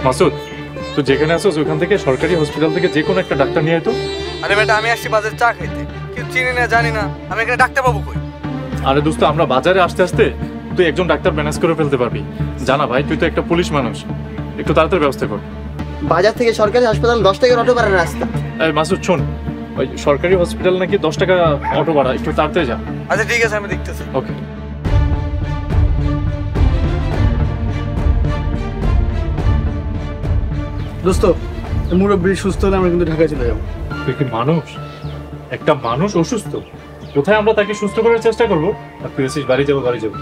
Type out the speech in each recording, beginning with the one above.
মাসুদ, তুই যেখানে আসছিস ওখান থেকে সরকারি হসপিটাল থেকে যে কোনো একটা ডাক্তার নিয়ে আয় তো। আরে বেটা, আমি আসছি বাজারে চা খাইতে, কেউ চিনি না জানি না, আমি এখানে ডাক্তার পাবো কই? আরে দোস্ত, আমরা বাজারে আসতে আসতে তুই একজন ডাক্তার ম্যানেজ করে ফেলতে পারবি। জানা ভাই, তুই তো একটা পুলিশ মানুষ, একটু তাড়াতাড়ি ব্যবস্থা কর। বাজার থেকে সরকারি হাসপাতাল 10 টাকার অটো ভাড়া রাস্তা। এই মাসুদ শোন, ওই সরকারি হসপিটাল নাকি 10 টাকা অটো ভাড়া, একটু তাড়াতাড়ি যা। আচ্ছা ঠিক আছে, আমি দেখতেছি। ওকে। দোস্ত, মুরব্বী সুস্থ হলে আমরা কিন্তু ঢাকায় চলে যাবো। তুই কি মানুষ? একটা মানুষ অসুস্থ, কোথায় আমরা তাকে সুস্থ করার চেষ্টা করবো, আর তুই এসেছিস বাড়ি যাবো বাড়ি যাবো।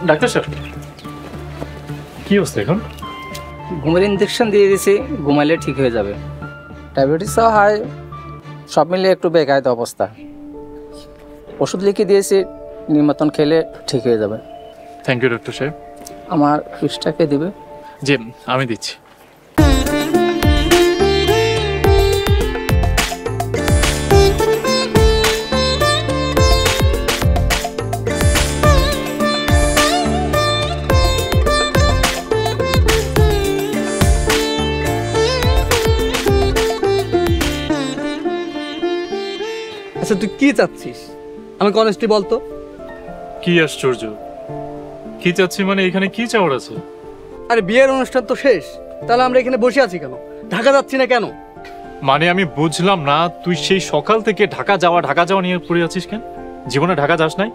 ডাক্তার সাহেব, কি অবস্থা এখন? ঘুমের ইঞ্জেকশন দিয়ে দিয়েছি, ঘুমাইলে ঠিক হয়ে যাবে। ডায়াবেটিসও হাই, সব মিলিয়ে একটু বেকায়িত অবস্থা। ওষুধ লিখে দিয়েছি, নিমতন খেলে ঠিক হয়ে যাবে। থ্যাংক ইউ ডক্টর সাহেব। আমার ফিসটাকে দিবে? জি, আমি দিচ্ছি। আচ্ছা তুই কি চাচ্ছিস আমাকে অনেস্টলি বলতো? কি আশ্চর্য, কি চাচ্ছি মানে এখানে কি চাওয়ার আছে? আরে বিয়ের অনুষ্ঠান তো শেষ, তাহলে আমরা এখানে বসে আছি কেন? ঢাকা যাচ্ছি না কেন? মানে আমি বুঝলাম না, তুই সেই সকাল থেকে ঢাকা যাওয়া নিয়ে পড়ে আছিস কেন? জীবনে ঢাকা যাস নাই?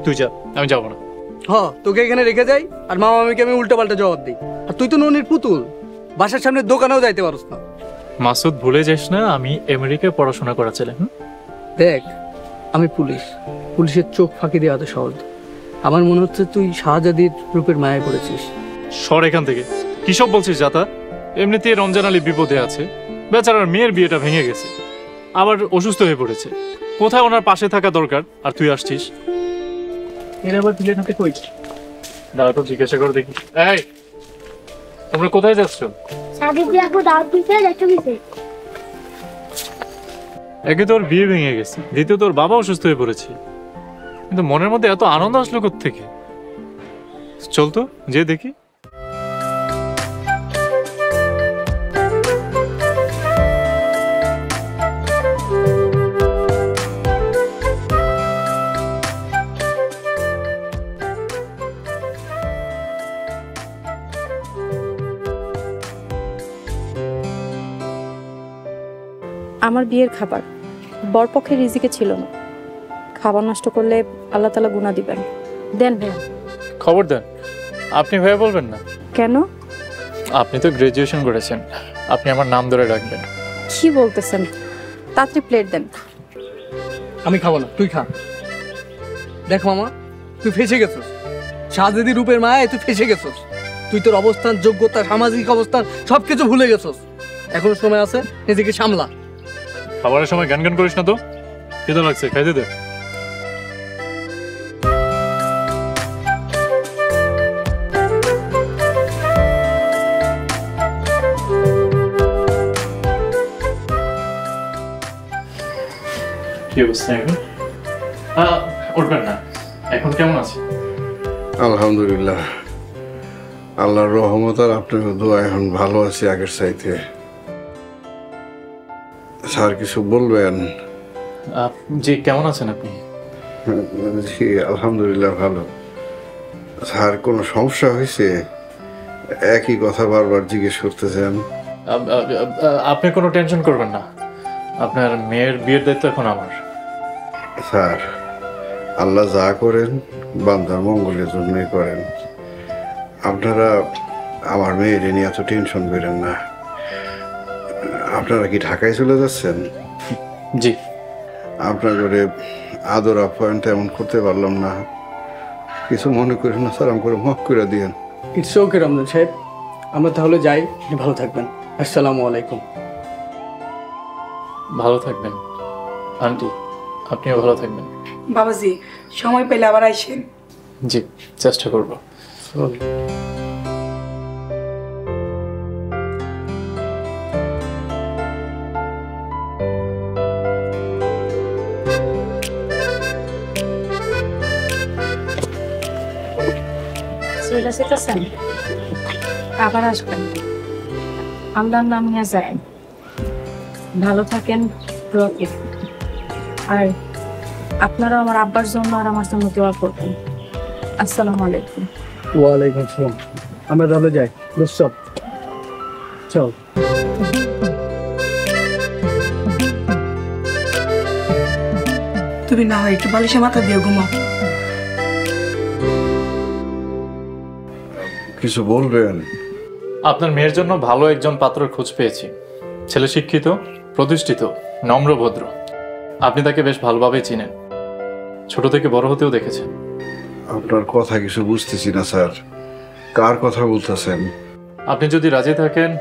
তুই যা, আমি যাবো না। তোকে এখানে রেখে যাই আর মামা মামিকে আমি উল্টো পাল্টা জবাব দিই। আর তুই তো ননির পুতুল, বাসার সামনে দোকানেও যাইতে পারস না। মাসুদ, ভুলে যাস না আমি আমেরিকায় পড়াশোনা করা ছেলে। দেখ, আমি পুলিশ, পুলিশের চোখ ফাঁকি দেওয়া তো সহজ। আমার মনে হচ্ছে তুই শাহজাদির রূপের মায়ায় পড়েছিস। সর এখান থেকে, কি সব বলছিস যাতা? এমনিতে রমজান আলী বিপদে আছে, বেচারার মেয়ের বিয়েটা ভেঙে গেছে, আবার অসুস্থ হয়ে পড়েছে। কোথায় ওনার পাশে থাকা দরকার, আর তুই আসছিস? এর আবার দিলে থাকতে কই? দাঁড়া তো জিজ্ঞাসা করে দেখি। এই, তোমরা কোথায় যাচ্ছ? একে তোর বিয়ে ভেঙে গেছে, দ্বিতীয় তোর বাবা অসুস্থ হয়ে পড়েছে, কিন্তু মনের মধ্যে এত আনন্দ আসলো কোত্থেকে? চল তো যে দেখি। আমার বিয়ের খাবার বরপক্ষের রিজিকে ছিল না, খাবার নষ্ট করলে আল্লাহ তাআলা গুনাহ দিবেন। দেন ভাইয়া। খবর দেন, আপনি ভাইয়া বলবেন না কেন? আপনি তো গ্রাজুয়েশন করেছেন, আপনি আমার নাম ধরে রাখবেন। কি বলতেছেন? তাড়াতাড়ি প্লেট দেন। আমি খাবো না, তুই খা। দেখ মামা, তুই ফেসে গেছিস, শাহজাদি রূপের মায়ায় তুই ফেসে গেছিস। তুই তোর অবস্থান, যোগ্যতা, সামাজিক অবস্থান সবকিছু ভুলে গেছিস। এখনো সময় আছে, নিজেকে সামলা। খাবারের সময় গান গান করিস না তো, খিদে লাগছে, খাইতে দে। কি অবস্থা এখন? উঠবেন না, এখন কেমন আছে? আলহামদুলিল্লাহ, আল্লাহর রহমত আর আপনার দোয়া এখন ভালো আছি আগের চাইতে। স্যার কিছু বলবেন? জি, কেমন আছেন আপনি? জি আলহামদুলিল্লাহ ভালো। স্যার কোনো সমস্যা হয়েছে? একই কথা বারবার জিজ্ঞেস করতেছেন। আপনি কোনো টেনশন করবেন না, আপনার মেয়ের বিয়ের দায়িত্ব এখন আমার। স্যার, আল্লাহ যা করেন বান্দার মঙ্গলের জন্যই করেন। আপনারা আমার মেয়ের নিয়ে এত টেনশন করেন না। আপনারা কি ঢাকায় চলে যাচ্ছেন? জি। আপনার ঘরে আদর আপ্যায়ন তেমন করতে পারলাম না, কিছু মনে করেন না স্যার, আমাকে মাফ করে দিয়েন। ইটস ওকে রমজান সাহেব, আমরা তাহলে যাই। ভালো থাকবেন। আসসালামু আলাইকুম। ভালো থাকবেন আন্টি, আপনিও ভালো থাকবেন। বাবাজি, সময় পেলে আবার আইসেন। জি, চেষ্টা করব। চলে যেতেছেন, আবার আসবেন। আল্লাহর নাম নিয়ে যায়। ভালো থাকেন, দোয়া করবেন। আর আপনারা আমার আব্বার জন্য আর আমার জন্য দোয়া করবেন। আসসালামু আলাইকুম। ওয়ালাইকুম আসসালাম। আমরা তাহলে যাই, দোস্ত চল। তুমি না হয় একটু বালিশে মাথা দিয়ে ঘুমাও। কিছু বলবেন? আপনার মেয়ের জন্য ভালো একজন পাত্রের খোঁজ পেয়েছি। ছেলে শিক্ষিত, প্রতিষ্ঠিত, নম্রভদ্র। আপনি তাকে বেশ ভালোভাবেই চিনেন, ছোট থেকে বড় হতেও দেখেছেন। আপনার কথা কিছু বুঝতেছি না স্যার, কার কথা বলতেছেন? আপনি যদি রাজি থাকেন,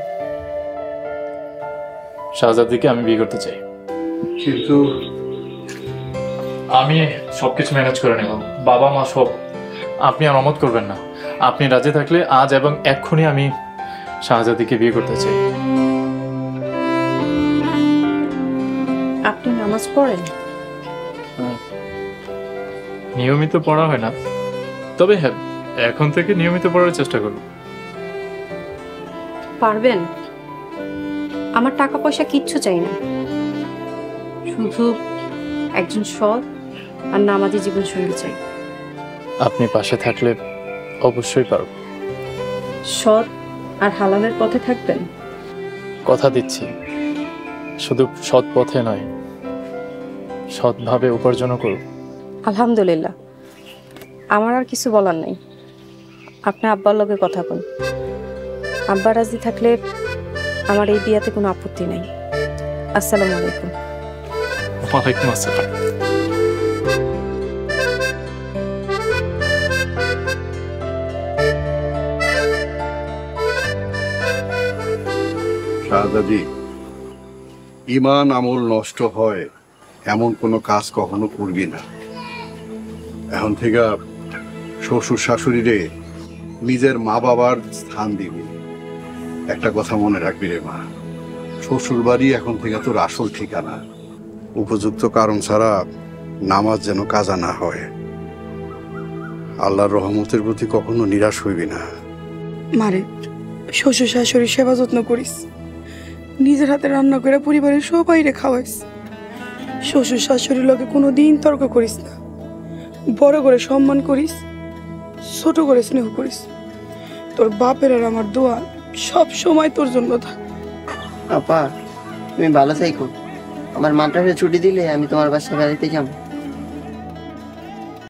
শাহজাদিকে আমি বিয়ে করতে চাই। কিন্তু আমি সবকিছু ম্যানেজ করে নেব, বাবা মা সব। আপনি আর অমত করবেন না। আপনি রাজি থাকলে আজ এবং এক্ষুনি আমি শাহজাদিকে বিয়ে করতে চাই। আপনি নামাজ পড়েন? নিয়মিত পড়া হয় না, তবে হ্যাঁ, এখন থেকে নিয়মিত পড়ার চেষ্টা করব। পারবেন? আমার টাকা পয়সা কিচ্ছু চাই না, শুধু একজন সৎ আর নামাজি জীবন সঙ্গী চাই। আপনি পাশে থাকলে অবশ্যই পারব। সৎ আর হালালের পথে থাকবেন? কথা দিচ্ছি, শুধু সৎ পথে নয়, সৎভাবে উপার্জনও করব। আলহামদুলিল্লাহ, আমার আর কিছু বলার নাই। আপনি আব্বার লগে কথা বল। আব্বা রাজি থাকলে আমার এই বিয়াতে কোনো আপত্তি নাই। আসসালামু আলাইকুম। ওয়ালাইকুম আসসালাম। শাহজাদি, ইমান আমল নষ্ট হয় এমন কোনো কাজ কখনো করবি না। এখন থেকে শ্বশুর শাশুড়িরে নিজের মা বাবার স্থান দিবি। একটা কথা মনে রাখবি রে মা, শ্বশুর বাড়ি এখন থেকে তোর আসল ঠিকানা। উপযুক্ত কারণ ছাড়া নামাজ যেন কাজা না হয়। আল্লাহর রহমতের প্রতি কখনো নিরাশ হইবি না। মারে শ্বশুর শাশুড়ির সেবা যত্ন করিস, নিজের হাতে রান্না করে পরিবারের সবাইরে খাওয়াইস। শ্বশুর শাশুড়ির লগে কোনো দিন তর্ক করিস না। বড় করে সম্মান করিস, ছোট করে স্নেহ করিস। তোর বাপের আর আমার দোয়া সব সময় তোর জন্য থাক। আপা, তুমি ভালো থাইকো। আমার মাদ্রাসায় ছুটি দিলে আমি তোমার বাসায় বেড়াইতে যাবো।